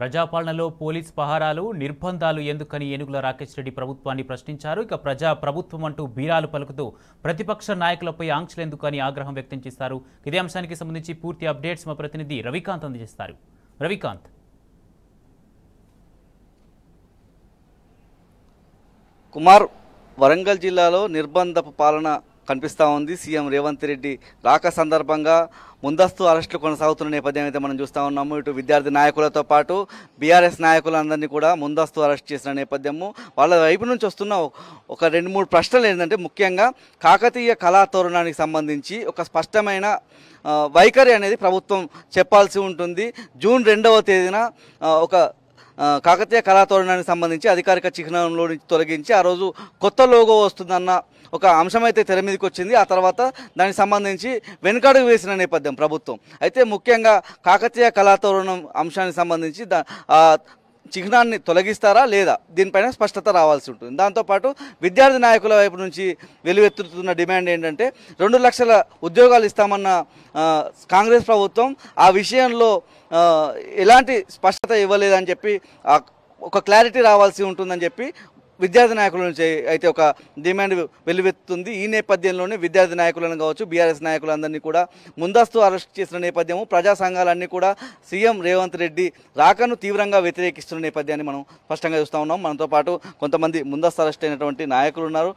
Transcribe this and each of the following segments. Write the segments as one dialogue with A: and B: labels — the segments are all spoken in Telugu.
A: ప్రజాపాలనలో పోలీస్ పహారాలు నిర్బంధాలు ఎందుకని ఏనుగుల రాకేష్ రెడ్డి ప్రభుత్వాన్ని ప్రశ్నించారు. ఇక ప్రభుత్వం అంటూ బీరాలు పలుకుతూ ప్రతిపక్ష నాయకులపై ఆంక్షలు ఎందుకని ఆగ్రహం వ్యక్తం చేశారు. ఇదే అంశానికి సంబంధించి పూర్తి అప్డేట్స్ మా ప్రతినిధి రవికాంత్ అందజేస్తారు. రవికాంత్,
B: కుమార్, వరంగల్ జిల్లాలో నిర్బంధపు పాలన కనిపిస్తూ ఉంది. సీఎం రేవంత్ రెడ్డి రాక సందర్భంగా ముందస్తు అరెస్టులు కొనసాగుతున్న నేపథ్యం అయితే మనం చూస్తూ ఉన్నాము. ఇటు విద్యార్థి నాయకులతో పాటు బీఆర్ఎస్ నాయకులందరినీ కూడా ముందస్తు అరెస్ట్ చేసిన నేపథ్యము. వాళ్ళ వైపు నుంచి వస్తున్న ఒక 2-3 ప్రశ్నలు ఏంటంటే, ముఖ్యంగా కాకతీయ కళా తోరణానికి సంబంధించి ఒక స్పష్టమైన వైఖరి అనేది ప్రభుత్వం చెప్పాల్సి ఉంటుంది. జూన్ 2వ తేదీన ఒక కాకతీయ కళాతోరణానికి సంబంధించి అధికారిక చిహ్నంలో నుంచి తొలగించి ఆ రోజు కొత్త లోగో వస్తుందన్న ఒక అంశం అయితే తెర మీదకి వచ్చింది. ఆ తర్వాత దానికి సంబంధించి వెనుకడుగు వేసిన నేపథ్యం ప్రభుత్వం. అయితే ముఖ్యంగా కాకతీయ కళాతోరణం అంశానికి సంబంధించి చిహ్నాన్ని తొలగిస్తారా లేదా, దీనిపైన స్పష్టత రావాల్సి ఉంటుంది. దాంతోపాటు విద్యార్థి నాయకుల వైపు నుంచి వెలువెత్తుతున్న డిమాండ్ ఏంటంటే, 2 లక్షల ఉద్యోగాలు ఇస్తామన్న కాంగ్రెస్ ప్రభుత్వం ఆ విషయంలో ఎలాంటి స్పష్టత ఇవ్వలేదని చెప్పి ఒక క్లారిటీ రావాల్సి ఉంటుందని చెప్పి విద్యార్థి నాయకుల నుంచి అయితే ఒక డిమాండ్ వెలువెత్తుతుంది. ఈ నేపథ్యంలోనే విద్యార్థి నాయకులను కావచ్చు, బీఆర్ఎస్ నాయకులందరినీ కూడా ముందస్తు అరెస్ట్ చేసిన నేపథ్యము. ప్రజా సంఘాలన్నీ కూడా సీఎం రేవంత్ రెడ్డి రాకను తీవ్రంగా వ్యతిరేకిస్తున్న నేపథ్యాన్ని మనం స్పష్టంగా చూస్తూ ఉన్నాం. మనతో పాటు కొంతమంది ముందస్తు అరెస్ట్ అయినటువంటి నాయకులు ఉన్నారు.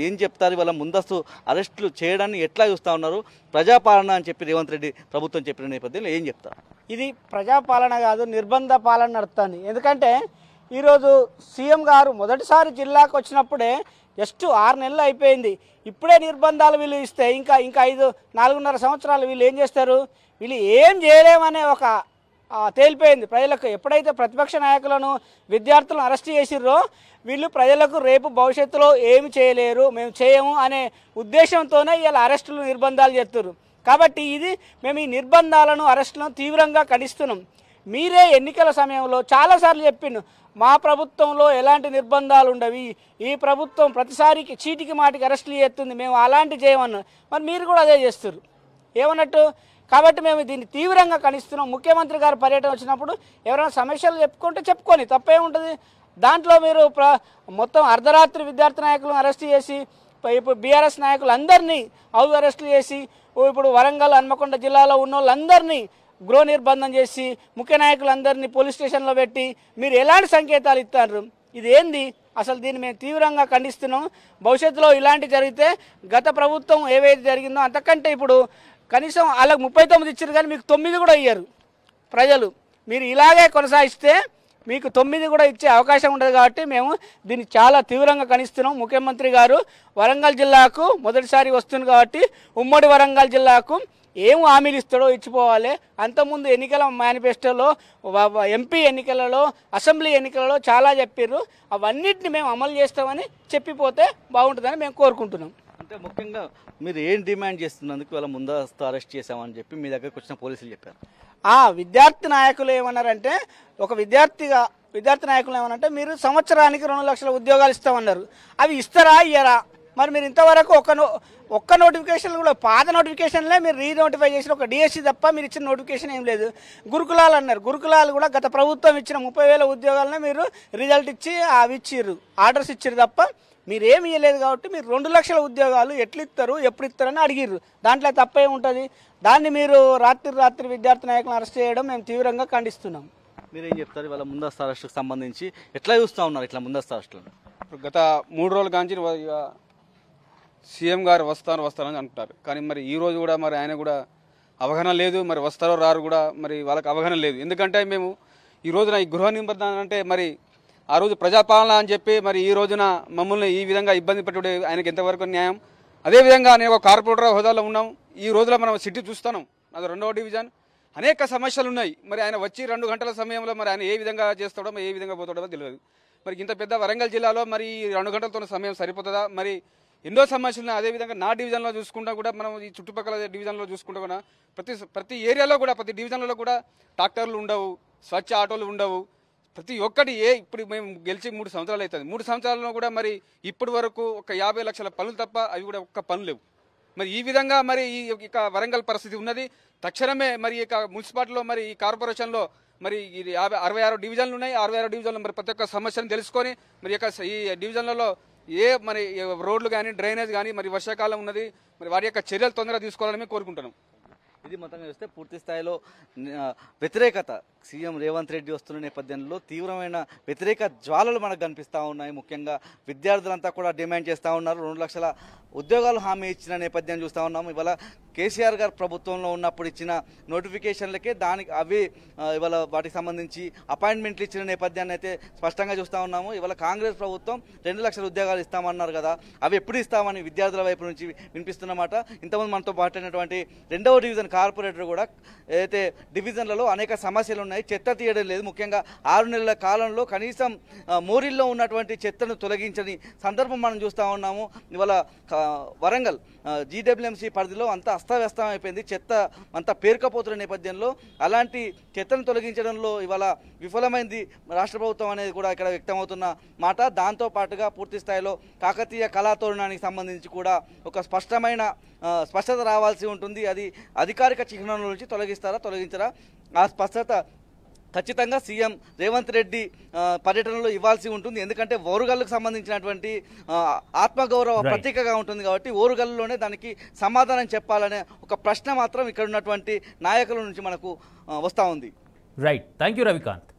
B: ఏం చెప్తారు, వాళ్ళ ముందస్తు అరెస్టులు చేయడాన్ని ఎట్లా చూస్తూ ఉన్నారు? ప్రజాపాలన అని చెప్పి రేవంత్ రెడ్డి ప్రభుత్వం చెప్పిన నేపథ్యంలో ఏం చెప్తారు?
C: ఇది ప్రజాపాలన కాదు, నిర్బంధ పాలన నడుస్తుంది. ఎందుకంటే ఈరోజు సీఎం గారు మొదటిసారి జిల్లాకు వచ్చినప్పుడే జస్ట్ 6 నెలలు అయిపోయింది. ఇప్పుడే నిర్బంధాలు వీళ్ళు ఇస్తే ఇంకా 4.5 సంవత్సరాలు వీళ్ళు ఏం చేస్తారు? వీళ్ళు ఏం చేయలేమనే ఒక తేలిపోయింది ప్రజలకు. ఎప్పుడైతే ప్రతిపక్ష నాయకులను, విద్యార్థులను అరెస్ట్ చేసిర్రో వీళ్ళు ప్రజలకు రేపు భవిష్యత్తులో ఏమి చేయలేరు, మేము చేయము అనే ఉద్దేశంతోనే ఇలా అరెస్టులు, నిర్బంధాలు చేస్తున్నారు. కాబట్టి మేము ఈ నిర్బంధాలను, అరెస్టులను తీవ్రంగా ఖండిస్తున్నాం. మీరే ఎన్నికల సమయంలో చాలాసార్లు చెప్పిండు, మా ప్రభుత్వంలో ఎలాంటి నిర్బంధాలు ఉండవి, ఈ ప్రభుత్వం ప్రతిసారికి చీటికి మాటికి అరెస్టులు చేస్తుంది, మేము అలాంటి చేయమన్నాం. మరి మీరు కూడా అదే చేస్తారు ఏమన్నట్టు. కాబట్టి మేము దీన్ని తీవ్రంగా ఖండిస్తున్నాం. ముఖ్యమంత్రి గారు పర్యటన వచ్చినప్పుడు ఎవరైనా సమస్యలు చెప్పుకొని తప్పే ఉంటుంది. దాంట్లో మీరు మొత్తం అర్ధరాత్రి విద్యార్థి నాయకులను అరెస్ట్ చేసి, ఇప్పుడు బీఆర్ఎస్ నాయకులు అందరినీ అరెస్టులు చేసి, ఇప్పుడు వరంగల్, హన్మకొండ జిల్లాలో ఉన్న వాళ్ళందరినీ గృహ నిర్బంధం చేసి, ముఖ్య నాయకులందరినీ పోలీస్ స్టేషన్లో పెట్టి మీరు ఎలాంటి సంకేతాలు ఇస్తారు? ఇది ఏంది అసలు? దీన్ని మేము తీవ్రంగా ఖండిస్తున్నాం. భవిష్యత్తులో ఇలాంటి జరిగితే గత ప్రభుత్వం ఏవైతే జరిగిందో అంతకంటే ఇప్పుడు కనీసం వాళ్ళకి 39 ఇచ్చారు, కానీ మీకు 9 కూడా ఇయ్యరు ప్రజలు. మీరు ఇలాగే కొనసాగిస్తే మీకు 9 కూడా ఇచ్చే అవకాశం ఉండదు. కాబట్టి మేము దీన్ని చాలా తీవ్రంగా ఖండిస్తున్నాం. ముఖ్యమంత్రి గారు వరంగల్ జిల్లాకు మొదటిసారి వస్తుంది కాబట్టి ఉమ్మడి వరంగల్ జిల్లాకు ఏం హామీలు ఇస్తాడో ఇచ్చిపోవాలి. అంతకుముందు ఎన్నికల మేనిఫెస్టోలో, ఎంపీ ఎన్నికలలో, అసెంబ్లీ ఎన్నికలలో చాలా చెప్పారు. అవన్నిటిని మేము అమలు చేస్తామని చెప్పిపోతే బాగుంటుందని మేము కోరుకుంటున్నాం.
B: అంటే ముఖ్యంగా మీరు ఏం డిమాండ్ చేస్తున్నందుకు వాళ్ళ ముందస్తు అరెస్ట్ చేశామని చెప్పి మీ దగ్గరకు వచ్చిన పోలీసులు చెప్పారు.
C: విద్యార్థి నాయకులు ఏమన్నారంటే, ఒక విద్యార్థి నాయకులు ఏమన్నారంటే, మీరు సంవత్సరానికి 2 లక్షల ఉద్యోగాలు ఇస్తామన్నారు. అవి ఇస్తారా ఇయ్యరా? మరి మీరు ఇంతవరకు ఒక్క నోటిఫికేషన్ కూడా, పాత నోటిఫికేషన్లే మీరు రీనోటిఫై చేసిన ఒక డిఎస్సి తప్ప మీరు ఇచ్చిన నోటిఫికేషన్ ఏం లేదు. గురుకులాలు అన్నారు, గురుకులాలు కూడా గత ప్రభుత్వం ఇచ్చిన 30,000 ఉద్యోగాలనే మీరు రిజల్ట్ ఇచ్చి అవి ఇచ్చిర్రు, ఆర్డర్స్ ఇచ్చిర్రు తప్ప మీరేమి ఇవ్వలేదు. కాబట్టి మీరు 2 లక్షల ఉద్యోగాలు ఎట్లు ఇస్తారు, ఎప్పుడు ఇస్తారని అడిగిర్రు. దాంట్లో తప్పే ఉంటుంది. దాన్ని మీరు రాత్రి విద్యార్థి నాయకులను అరెస్ట్ చేయడం మేము తీవ్రంగా ఖండిస్తున్నాం.
B: మీరేం చెప్తారు? వాళ్ళ ముందస్తు అరెస్టుకు సంబంధించి ఎట్లా చూస్తూ ఉన్నారు ఇట్లా ముందస్తు అరెస్టులను?
D: గత 3 రోజుల కాంచి సీఎం గారు వస్తారని అంటున్నారు. కానీ మరి ఈ రోజు కూడా మరి ఆయన కూడా అవగాహన లేదు. మరి వస్తారో రారు కూడా మరి వాళ్ళకి అవగాహన లేదు. ఎందుకంటే మేము ఈ రోజున ఈ గృహ నిర్బంధం అంటే మరి ఆ రోజు ప్రజాపాలన అని చెప్పి మరి ఈ రోజున మమ్మల్ని ఈ విధంగా ఇబ్బంది పెట్టుడే ఆయనకి ఎంతవరకు న్యాయం? అదేవిధంగా నేను ఒక కార్పొరేటర్ హోదాలో ఉన్నాం. ఈ రోజులో మనం సిటీ చూస్తున్నాం, అది 2వ డివిజన్, అనేక సమస్యలు ఉన్నాయి. మరి ఆయన వచ్చి 2 గంటల సమయంలో మరి ఆయన ఏ విధంగా చేస్తాడో, ఏ విధంగా పోతాడో తెలియదు. మరి ఇంత పెద్ద వరంగల్ జిల్లాలో మరి 2 గంటలతో సమయం సరిపోతుందా? మరి ఎన్నో సమస్యలు. అదేవిధంగా నా డివిజన్లో చూసుకుంటా కూడా, మనం ఈ చుట్టుపక్కల డివిజన్లో చూసుకుంటా కూడా ప్రతి ఏరియాలో కూడా, ప్రతి డివిజన్లలో కూడా ట్రాక్టర్లు ఉండవు, స్వచ్ఛ ఆటోలు ఉండవు. ప్రతి ఒక్కటి ఇప్పుడు మేము గెలిచి 3 సంవత్సరాలు అవుతుంది. 3 సంవత్సరాలలో కూడా మరి ఇప్పటి వరకు ఒక 50 లక్షల పనులు తప్ప అవి కూడా ఒక్క పనులు లేవు. మరి ఈ విధంగా మరి ఈ వరంగల్ పరిస్థితి ఉన్నది. తక్షణమే మరి మున్సిపాలిటీలో మరి ఈ కార్పొరేషన్లో మరి ఈ 66 డివిజన్లు ఉన్నాయి. 66 డివిజన్లు మరి ప్రతి ఒక్క సమస్యను తెలుసుకొని మరి ఈ డివిజన్లలో మరి రోడ్లు కానీ డ్రైనేజ్ కానీ మరి వర్షాకాలం ఉన్నది, మరి వారి యొక్క చర్యలు తొందరగా తీసుకోవాలని మేము కోరుకుంటున్నాం.
B: ఇది మొత్తంగా చూస్తే పూర్తి స్థాయిలో వ్యతిరేకత సీఎం రేవంత్ రెడ్డి వస్తున్న నేపథ్యంలో తీవ్రమైన వ్యతిరేక జ్వాలలు మనకు కనిపిస్తూ ఉన్నాయి. ముఖ్యంగా విద్యార్థులంతా కూడా డిమాండ్ చేస్తూ ఉన్నారు. 2 లక్షల ఉద్యోగాలు హామీ ఇచ్చిన నేపథ్యం చూస్తూ ఉన్నాము. ఇవాళ కేసీఆర్ గారు ప్రభుత్వంలో ఉన్నప్పుడు ఇచ్చిన నోటిఫికేషన్లకే అవి ఇవాళ వాటికి సంబంధించి అపాయింట్మెంట్లు ఇచ్చిన నేపథ్యాన్ని అయితే స్పష్టంగా చూస్తూ ఉన్నాము. ఇవాళ కాంగ్రెస్ ప్రభుత్వం 2 లక్షల ఉద్యోగాలు ఇస్తామన్నారు కదా, అవి ఎప్పుడు ఇస్తామని విద్యార్థుల వైపు నుంచి వినిపిస్తున్నమాట. ఇంతకుముందు మనతో మాట్లాడినటువంటి 2వ డివిజన్ కార్పొరేటర్ కూడా ఏదైతే డివిజన్లలో అనేక సమస్యలు ఉన్నాయి, చెత్త తీయడం లేదు. ముఖ్యంగా 6 నెలల కాలంలో కనీసం మోరిల్లో ఉన్నటువంటి చెత్తను తొలగించని సందర్భం మనం చూస్తూ ఉన్నాము. ఇవాళ వరంగల్ జీడబ్ల్యూఎంసీ పరిధిలో అంతా అస్తవ్యస్తం అయిపోయింది, చెత్త అంతా పేరుకపోతున్న నేపథ్యంలో అలాంటి చెత్తను తొలగించడంలో ఇవాళ విఫలమైంది రాష్ట్ర ప్రభుత్వం అనేది కూడా ఇక్కడ వ్యక్తమవుతున్న మాట. దాంతో పాటుగా పూర్తి స్థాయిలో కాకతీయ కళాతోరణానికి సంబంధించి కూడా ఒక స్పష్టత రావాల్సి ఉంటుంది. అది అధికారిక చిహ్నం నుంచి తొలగించరా ఆ స్పష్టత ఖచ్చితంగా సీఎం రేవంత్ రెడ్డి పర్యటనలో ఇవ్వాల్సి ఉంటుంది. ఎందుకంటే ఓరుగల్లుకు సంబంధించినటువంటి ఆత్మగౌరవ ప్రతీకగా ఉంటుంది కాబట్టి ఓరుగల్లులోనే దానికి సమాధానం చెప్పాలనే ఒక ప్రశ్న మాత్రం ఇక్కడ ఉన్నటువంటి నాయకుల నుంచి మనకు వస్తూ ఉంది.
A: Right, thank you Ravikanth.